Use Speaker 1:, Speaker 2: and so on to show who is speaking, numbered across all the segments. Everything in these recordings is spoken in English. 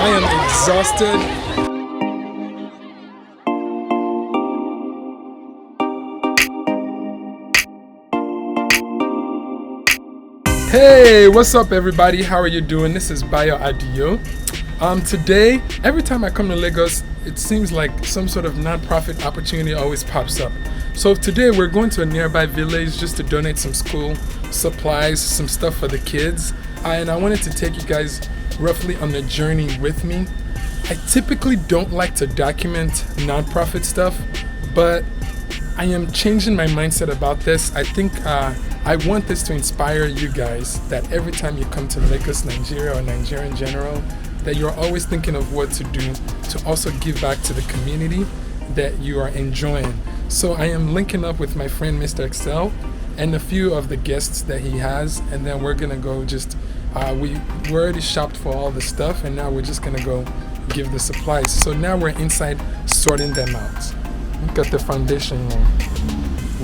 Speaker 1: I am exhausted. Hey, what's up everybody? How are you doing? This is Bayo Adio. Today, every time I come to Lagos, it seems like some sort of non-profit opportunity always pops up. So today we're going to a nearby village just to donate some school supplies, some stuff for the kids. And I wanted to take you guys roughly on the journey with me. I typically don't like to document non-profit stuff, but I am changing my mindset about this. I think I want this to inspire you guys that every time you come to Lagos, Nigeria, or Nigeria in general, that you're always thinking of what to do to also give back to the community that you are enjoying. So I am linking up with my friend Mr. Excel and a few of the guests that he has, and then we're gonna go just, we already shopped for all the stuff, and now we're just gonna go give the supplies. So now we're inside sorting them out. Look at the foundation now.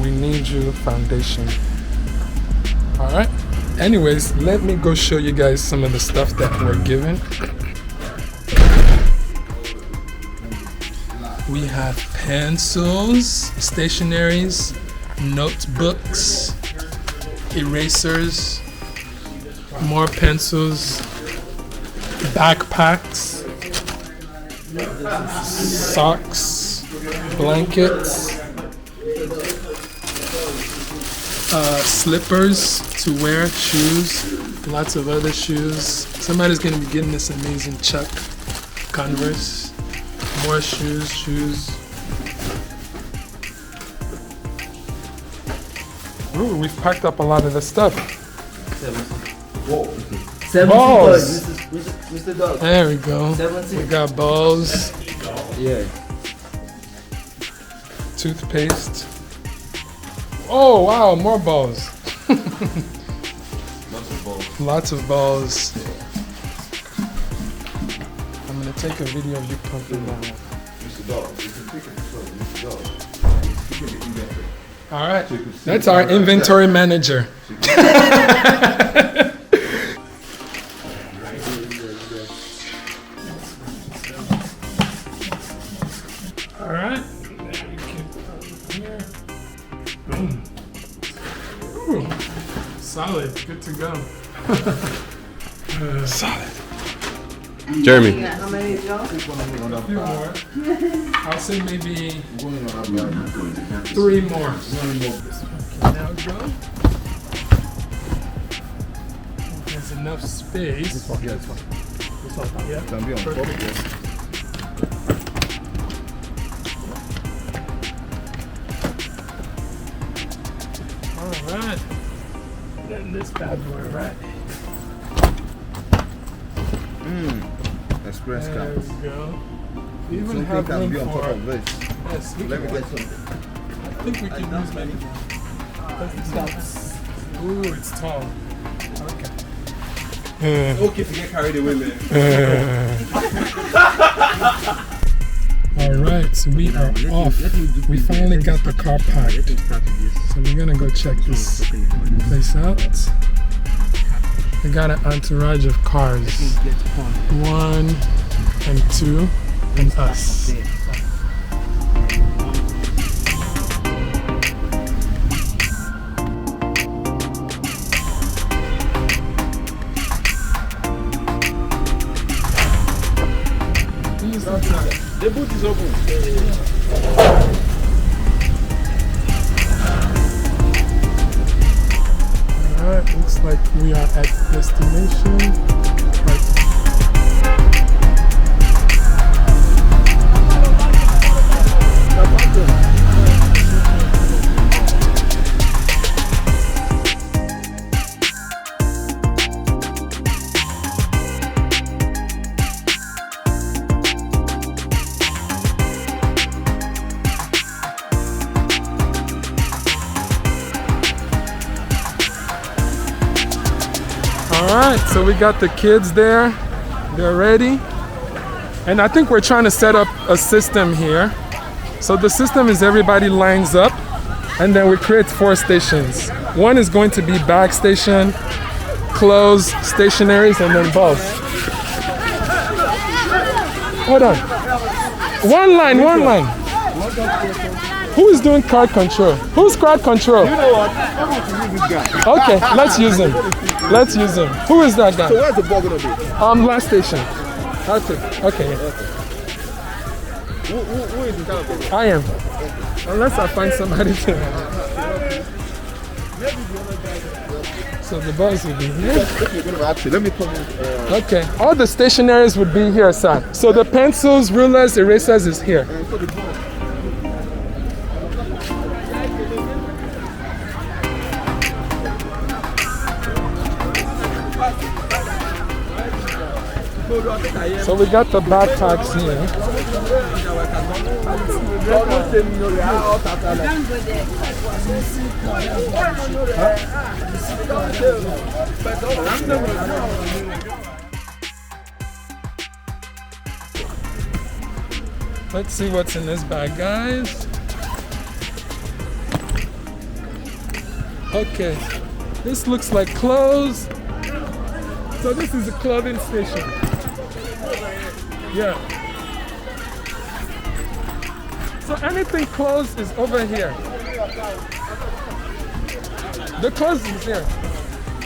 Speaker 1: We need you, foundation. All right. Anyways, let me go show you guys some of the stuff that we're given. We have pencils, stationaries, notebooks, erasers, more pencils, backpacks, socks, blankets, slippers to wear, shoes, lots of other shoes. Somebody's gonna be getting this amazing Chuck Converse. More shoes. Ooh, we've packed up a lot of the stuff.
Speaker 2: 70
Speaker 1: balls.
Speaker 2: Mr. Dog.
Speaker 1: There we go.
Speaker 2: 70.
Speaker 1: We got balls.
Speaker 2: Yeah.
Speaker 1: Toothpaste. Oh wow, more balls. Lots of balls. I'm gonna take a video of you pumping that. All right, that's our inventory manager. All right. Boom. Ooh, solid. Good to go. Solid.
Speaker 3: Jeremy.
Speaker 2: How many of y'all?
Speaker 1: A few more. I'll say maybe 3 more. Now go. There's enough space.
Speaker 3: This one.
Speaker 1: Yeah.
Speaker 3: Can be on top.
Speaker 1: Perfect. All right. Then this bad boy right.
Speaker 3: Express
Speaker 1: There
Speaker 3: card.
Speaker 1: we go. We even
Speaker 3: Something
Speaker 1: have
Speaker 3: can
Speaker 1: room
Speaker 3: be on top
Speaker 1: for.
Speaker 3: of this.
Speaker 1: Yes, we
Speaker 3: Let me
Speaker 1: can.
Speaker 3: get some.
Speaker 1: I think we can use maybe. Ooh, it's tall. Okay.
Speaker 3: Okay, to get carried away, man.
Speaker 1: Alright, so we are off. We finally got the car packed. So we're gonna go check this place out. We got an entourage of cars. 1 and 2 and us.
Speaker 3: The boot is open.
Speaker 1: Alright, looks like we are at destination. Right. Alright, so we got the kids there. They're ready. And I think we're trying to set up a system here. So the system is everybody lines up and then we create 4 stations. One is going to be bag station, clothes, stationaries, and then balls. Hold on. One line. Who is doing crowd control? Who's crowd control?
Speaker 3: You know what? I'm going to use this guy.
Speaker 1: Okay, let's use him. Who is that guy?
Speaker 3: So where's the ball going to be?
Speaker 1: Last station. That's it. Okay.
Speaker 3: Who is in charge of it?
Speaker 1: I am. Unless I find somebody to. So the boys will be here.
Speaker 3: Okay, going to ask you. Let me come in.
Speaker 1: Okay. All the stationaries would be here, sir. So the pencils, rulers, erasers is here. So we got the backpacks here. Let's see what's in this bag, guys. Okay, this looks like clothes. So this is a clothing station. Yeah. So anything clothes is over here. The clothes is here.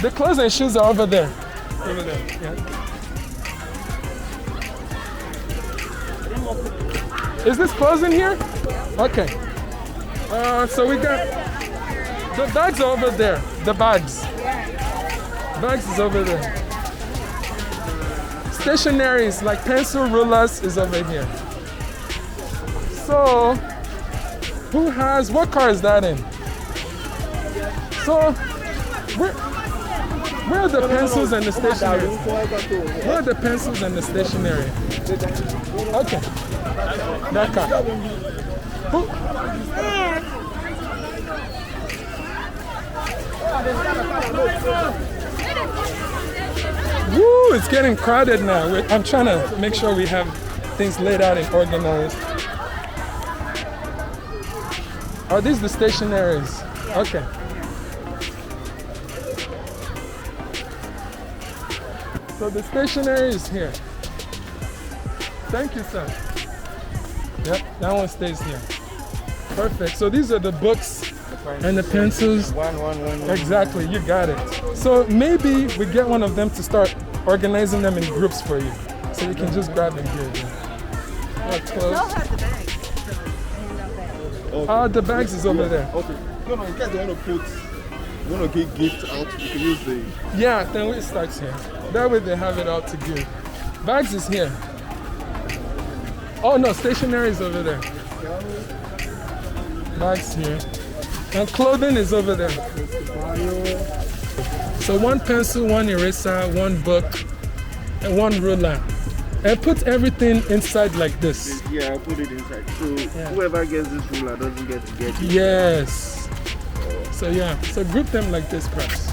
Speaker 1: The clothes and shoes are over there. Over there. Yeah. Is this clothes in here? Okay. So we got the bags are over there. The bags. Bags is over there. Stationaries like pencil, rulers is over here. So, what car is that in? So, where are the pencils and the stationery? Where are the pencils and the stationery? Okay, that car. Woo, it's getting crowded now. I'm trying to make sure we have things laid out and organized. Are these the stationaries? Okay. So the stationery is here. Thank you, sir. Yep, that one stays here. Perfect. So these are the books and the pencils.
Speaker 2: One.
Speaker 1: Exactly, you got it. So maybe we get one of them to start organizing them in groups for you. So you can just grab them here. Close. The bags is over there.
Speaker 3: Okay. No, in case you want to get gifts out, you can use the...
Speaker 1: Yeah, then it starts here. That way they have it out to give. Bags is here. Oh no, stationery is over there. Bags here. And clothing is over there. So one pencil, one eraser, one book, and one ruler. And put everything inside like this.
Speaker 2: Yeah, I put it inside. So whoever gets this ruler doesn't get to get it.
Speaker 1: Yes. So yeah, so group them like this, perhaps.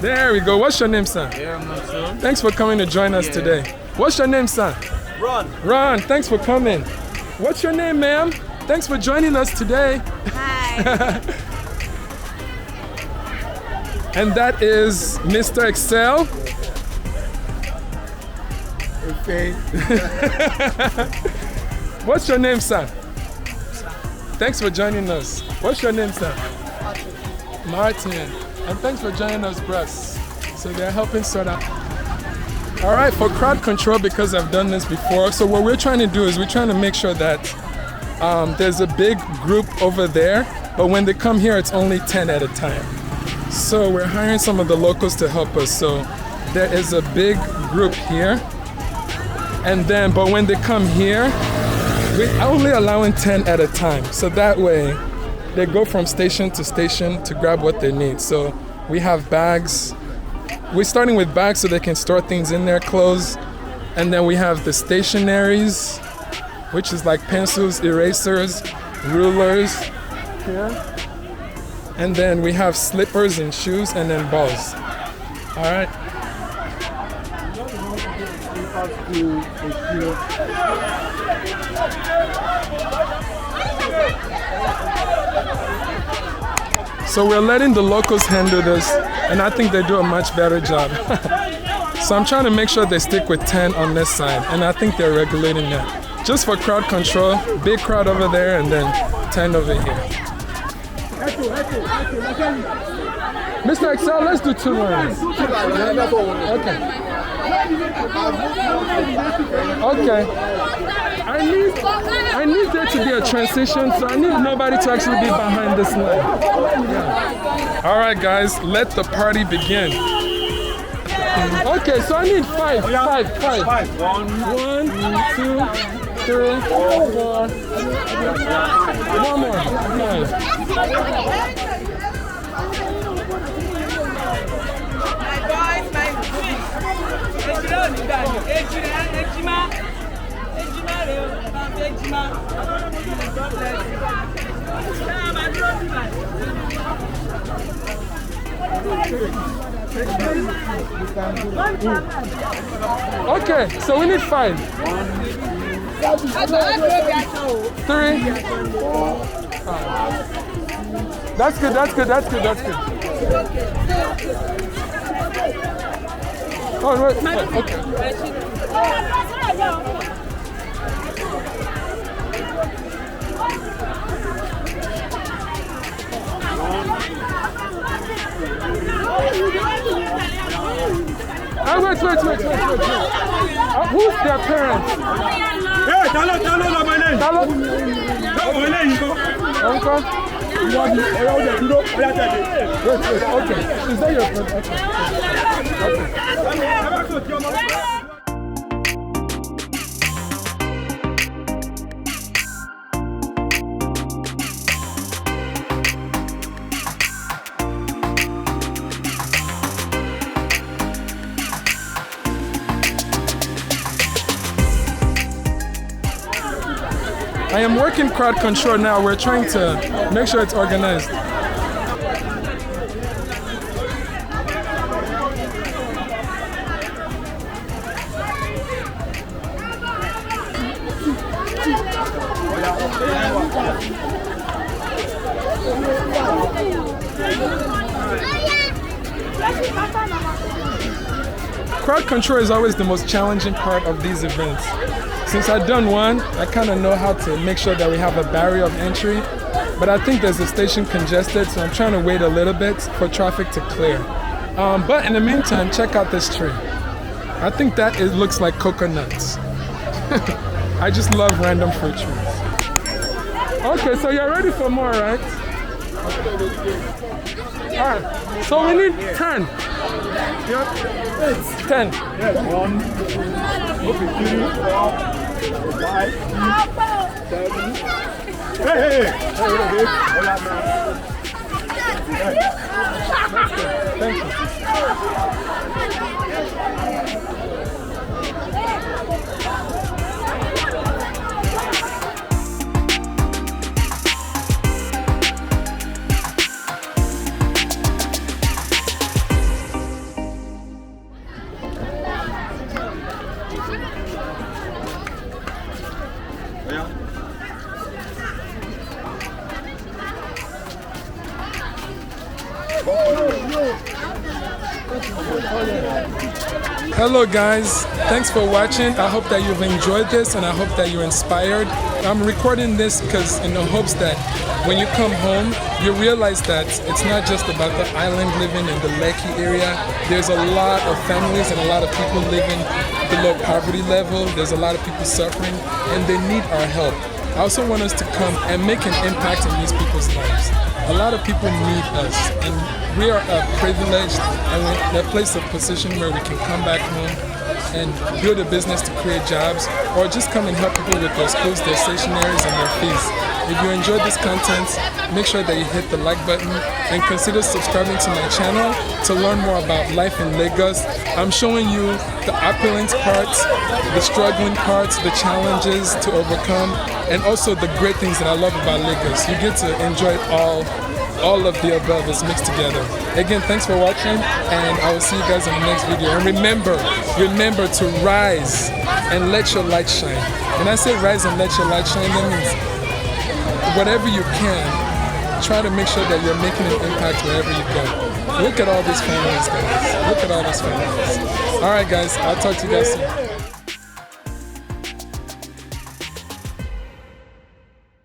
Speaker 1: There we go. What's your name, son?
Speaker 2: Yeah, I'm not sure.
Speaker 1: Thanks for coming to join us today. What's your name, son? Ron, thanks for coming. What's your name, ma'am? Thanks for joining us today.
Speaker 4: Hi.
Speaker 1: And that is Mr. Excel.
Speaker 2: Okay.
Speaker 1: What's your name, sir? Thanks for joining us. What's your name, sir? Martin. And thanks for joining us, bros. So they're helping sort out. All right, for crowd control, because I've done this before, so what we're trying to do is we're trying to make sure that there's a big group over there, but when they come here, it's only 10 at a time. So we're hiring some of the locals to help us. So there is a big group here. And then, but when they come here, we're only allowing 10 at a time. So that way, they go from station to station to grab what they need. So we have bags. We're starting with bags so they can store things in their clothes. And then we have the stationaries, which is like pencils, erasers, rulers here. And then we have slippers and shoes and then balls. All right. So we're letting the locals handle this, and I think they do a much better job. So I'm trying to make sure they stick with 10 on this side, and I think they're regulating that. Just for crowd control, big crowd over there and then 10 over here. Mr. Excel, let's do 2 lines. Okay. Okay. I need there to be a transition, so I need nobody to actually be behind this line. Yeah. All right, guys, let the party begin. Okay, so I need 5. 5. 1, 2, 3, 4. One more. 5. Okay, so we need 5. 3. 5. That's good. Oh, wait. Okay. Oh, wait. Who's their parents?
Speaker 4: Hey, Talo, my name.
Speaker 1: Uncle? Wait. Okay. Is that your friend? Okay. I am working crowd control now. We're trying to make sure it's organized. Crowd control is always the most challenging part of these events. Since I've done one, I kind of know how to make sure that we have a barrier of entry, but I think there's a station congested, so I'm trying to wait a little bit for traffic to clear. But in the meantime, check out this tree. I think that it looks like coconuts. I just love random fruit trees. Okay, so you're ready for more, right? Alright, so we need 10. Yep. 10.
Speaker 4: Yes, 1, 2, 3, 4, 5, 6, 7. Hey.
Speaker 1: Thank you. Hello guys, thanks for watching. I hope that you've enjoyed this and I hope that you're inspired. I'm recording this because in the hopes that when you come home, you realize that it's not just about the island living in the Lekki area. There's a lot of families and a lot of people living below poverty level. There's a lot of people suffering and they need our help. I also want us to come and make an impact in these people's lives. A lot of people need us, and we are privileged and we're in a place of position where we can come back home and build a business to create jobs, or just come and help people with their schools, their stationaries, and their fees. If you enjoyed this content, make sure that you hit the like button and consider subscribing to my channel to learn more about life in Lagos. I'm showing you the opulent parts, the struggling parts, the challenges to overcome, and also the great things that I love about Lagos. You get to enjoy all of the above is mixed together. Again, thanks for watching, and I will see you guys in the next video. And remember to rise and let your light shine. When I say rise and let your light shine, that means whatever you can, try to make sure that you're making an impact wherever you go. Look at all these families, guys. Look at all these families. All right, guys. I'll talk to you guys soon.